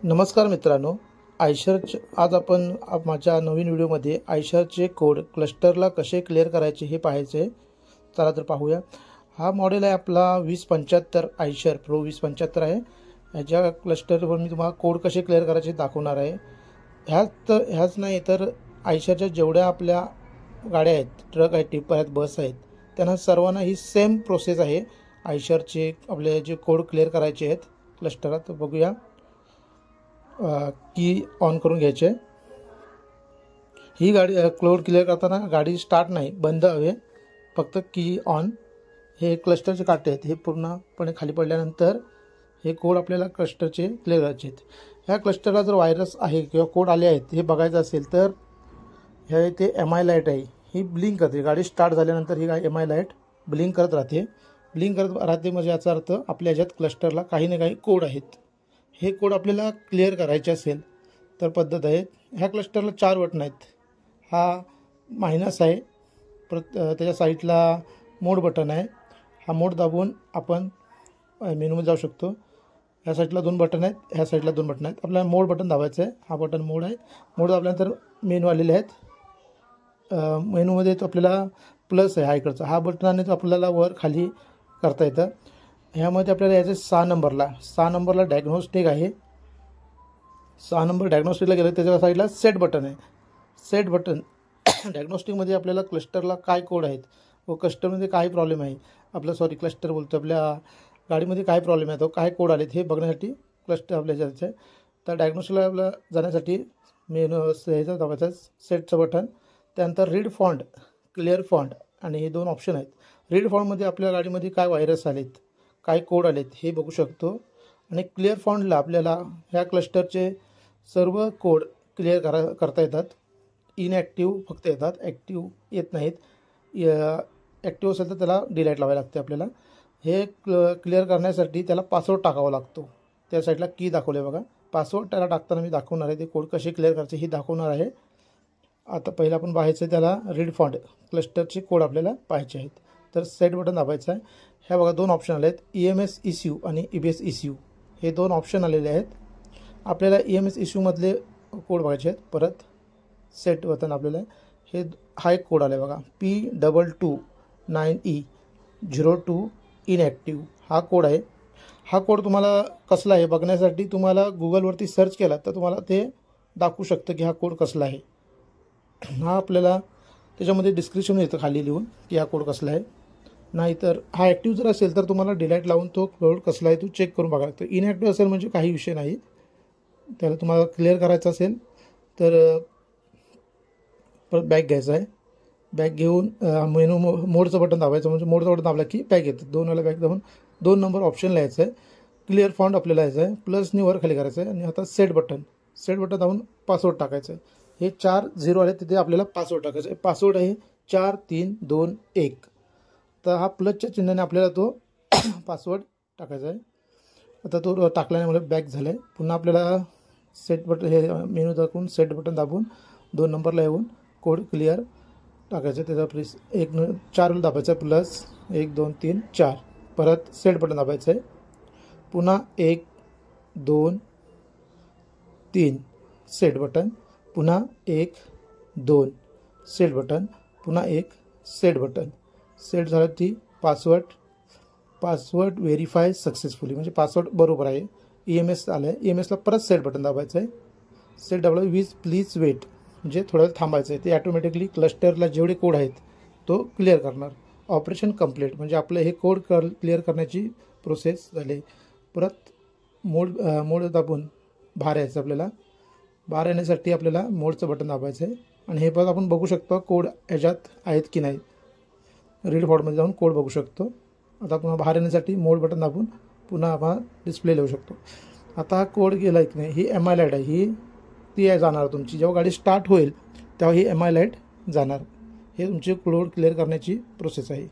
नमस्कार मित्रांनो, आज आपण माझ्या नवीन व्हिडिओमध्ये आयशरचे कोड क्लस्टरला कसे क्लिअर करायचे हे पाहायचे आहे। चला तर पाहूया। हा मॉडेल आहे आपला 2075 आयशर प्रो 2075 आहे। ह्याच्या क्लस्टरवर मी तुम्हाला कोड कसे क्लिअर करायचे दाखवणार आहे। ह्याच नाही तर आयशरच्या जेवढ्या आपल्या गाड्या आहेत, ट्रक आहेत, टिप्पर आहेत, बस आहेत, त्यांना सर्वांना ही सेम प्रोसेस आहे। आयशरचे आपले जे कोड क्लिअर करायचे आहेत क्लस्टरात, तर बघूया। की ऑन करून घ्यायचे। ही गाडी कोड क्लिअर करताना गाडी स्टार्ट नाही, बंद हवे, फक्त की ऑन। हे क्लस्टरचे काटे आहेत, हे पूर्णपणे खाली पडल्यानंतर हे कोड आपल्याला क्लस्टरचे क्लिअर करायचे आहेत। ह्या क्लस्टरला जर व्हायरस आहे किंवा कोड आले आहेत हे बघायचं असेल तर ह्या इथे MI लाईट आहे, ही ब्लिंक करते। गाडी स्टार्ट झाल्यानंतर ही MI लाईट ब्लिंक करत राहते। म्हणजे याचा अर्थ आपल्या ह्याच्यात क्लस्टरला काही ना काही कोड आहेत। हे कोड आपल्याला क्लिअर करायचे असेल तर पद्धत आहे। ह्या क्लस्टरला 4 बटन आहेत। हा मायनस आहे, त्याच्या साईडला मोड बटन आहे। हा मोड दाबून आपण मेनूमध्ये जाऊ शकतो। ह्या साईडला 2 बटन आहेत, ह्या साईडला 2 बटन आहेत। आपल्याला मोड बटन दाबायचं आहे। हा बटन मोड आहे। मोड दाबल्यानंतर मेनू आलेले आहेत। मेनूमध्ये तो आपल्याला प्लस आहे हा इकडचा, हा बटनाने तो आपल्याला वर खाली करता येतं। ह्यामध्ये आपल्याला याचे 6 नंबरला डायग्नोस्टिक आहे। 6 नंबर डायग्नोस्टिकला गेलं, त्याच्या साईडला सेट बटन आहे। सेट बटन डायग्नोस्टिकमध्ये आपल्याला क्लस्टरला काय कोड आहेत व क्लस्टरमध्ये काय प्रॉब्लेम आहे, क्लस्टर बोलतो, आपल्या गाडीमध्ये काय प्रॉब्लेम आहे, तो काय कोड आलेत हे बघण्यासाठी क्लस्टर आपल्या जायचं आहे। तर डायग्नोस्टिकला आपल्याला जाण्यासाठी मेनू ह्याचं दाबायचं, सेटचं बटन, त्यानंतर रीड फॉन्ट, क्लिअर फॉन्ट, आणि हे 2 ऑप्शन आहेत। रीड फॉन्टमध्ये आपल्या गाडीमध्ये काय व्हायरस आलेत, काय कोड आलेत हे बघू शकतो। आणि क्लिअर फॉन्टला आपल्याला ह्या क्लस्टरचे सर्व कोड क्लिअर करता येतात। इनॲक्टिव्ह फक्त येतात, ॲक्टिव्ह येत नाहीत। ॲक्टिव्ह असेल तर त्याला डिलाईट लावायला लागते आपल्याला। हे क्लिअर करण्यासाठी त्याला पासवर्ड टाकावा लागतो। त्या साईडला की दाखवले बघा, पासवर्ड त्याला टाकताना मी दाखवणार आहे। ते कोड कसे क्लिअर करायचे हे दाखवणार आहे। आता पहिलं आपण पाहायचं त्याला रीड फॉन्ट, क्लस्टरचे कोड आपल्याला पाहायचे आहेत। तर सेट बटन दाबायचं आहे। ह्या बघा 2 ऑप्शन आले आहेत, EMS इश्यू आणि EBS इश्यू, हे 2 ऑप्शन आलेले आहेत। आपल्याला EMS इश्यूमधले कोड बघायचे आहेत। परत सेट बटन आपल्याला हा एक कोड आला आहे बघा, P229E02 इनॲक्टिव्ह, हा कोड आहे। हा कोड तुम्हाला कसला आहे बघण्यासाठी तुम्हाला गुगलवरती सर्च केला तर तुम्हाला ते दाखवू शकतं की हा कोड कसला आहे। हा आपल्याला त्याच्यामध्ये डिस्क्रिप्शन येतं खाली लिहून की हा कोड कसला आहे। नाहीतर हा ॲक्टिव्ह जर असेल तर तुम्हाला डिलाईट लावून तो कोड कसला आहे तो चेक करून बघा लागतो। इनॲक्टिव्ह असेल म्हणजे काही विषय नाही, त्याला तुम्हाला क्लिअर करायचं असेल तर परत बॅक घ्यायचा आहे। बॅक घेऊन मेनू मोडचं बटन दाबायचं, म्हणजे मोडचं बटन दाबला की बॅक येतं। 2 वेळा बॅक दाबून 2 नंबर ऑप्शन लिहायचं आहे। क्लिअर फॉन्ट आपल्याला यायचं आहे, प्लसनी वर खाली करायचं आहे। आणि आता सेट बटन दाबून पासवर्ड टाकायचं आहे। हे 4 0 आले, तिथे आपल्याला पासवर्ड टाकायचं आहे। पासवर्ड आहे 4321। तर हा प्लसच्या चिन्हाने आपल्याला तो पासवर्ड टाकायचा आहे। आता तो टाकल्याने मला बॅक झाला आहे। पुन्हा आपल्याला सेट बटन, हे मेनू दाखवून सेट बटन दाबून 2 नंबरला येऊन कोड क्लिअर टाकायचं आहे। त्याचा प्लीज 4 वेळा दाबायचं आहे, प्लस 1 2 3 4। परत सेट बटन दाबायचं आहे। पुन्हा 1 2 3 सेट बटन, पुन्हा 1 2 सेट बटन, पुन्हा 1 सेट बटन। सेट झालं ती पासवर्ड व्हेरीफाय सक्सेसफुली, म्हणजे पासवर्ड बरोबर आहे। EMS आलं आहे, EMSला परत सेट बटन दाबायचं आहे। सेट दाबलं, प्लीज वेट, म्हणजे थोडं थांबायचं आहे। ते ॲटोमॅटिकली क्लस्टरला जेवढे कोड आहेत तो क्लिअर करणार। ऑपरेशन कंप्लीट, म्हणजे आपलं हे कोड क्लिअर करण्याची प्रोसेस झाली। परत मोड दाबून बाहेर यायचं आपल्याला। बाहेर येण्यासाठी आपल्याला मोडचं बटन दाबायचं आहे। आणि हे परत आपण बघू शकतो कोड ह्याच्यात आहेत की नाही, रीड फॉन्टमध्ये जाऊन कोड बघू शकतो। आता पुन्हा बाहेर येण्यासाठी मोड बटन दाबून पुन्हा आपण डिस्प्ले लिहू शकतो। आता हा कोड गेला की नाही, ही MI लाईट आहे, ती जाणार तुमची। जेव्हा गाडी स्टार्ट होईल तेव्हा ही MI लाईट जाणार। हे तुमची कोड क्लिअर करण्याची प्रोसेस आहे।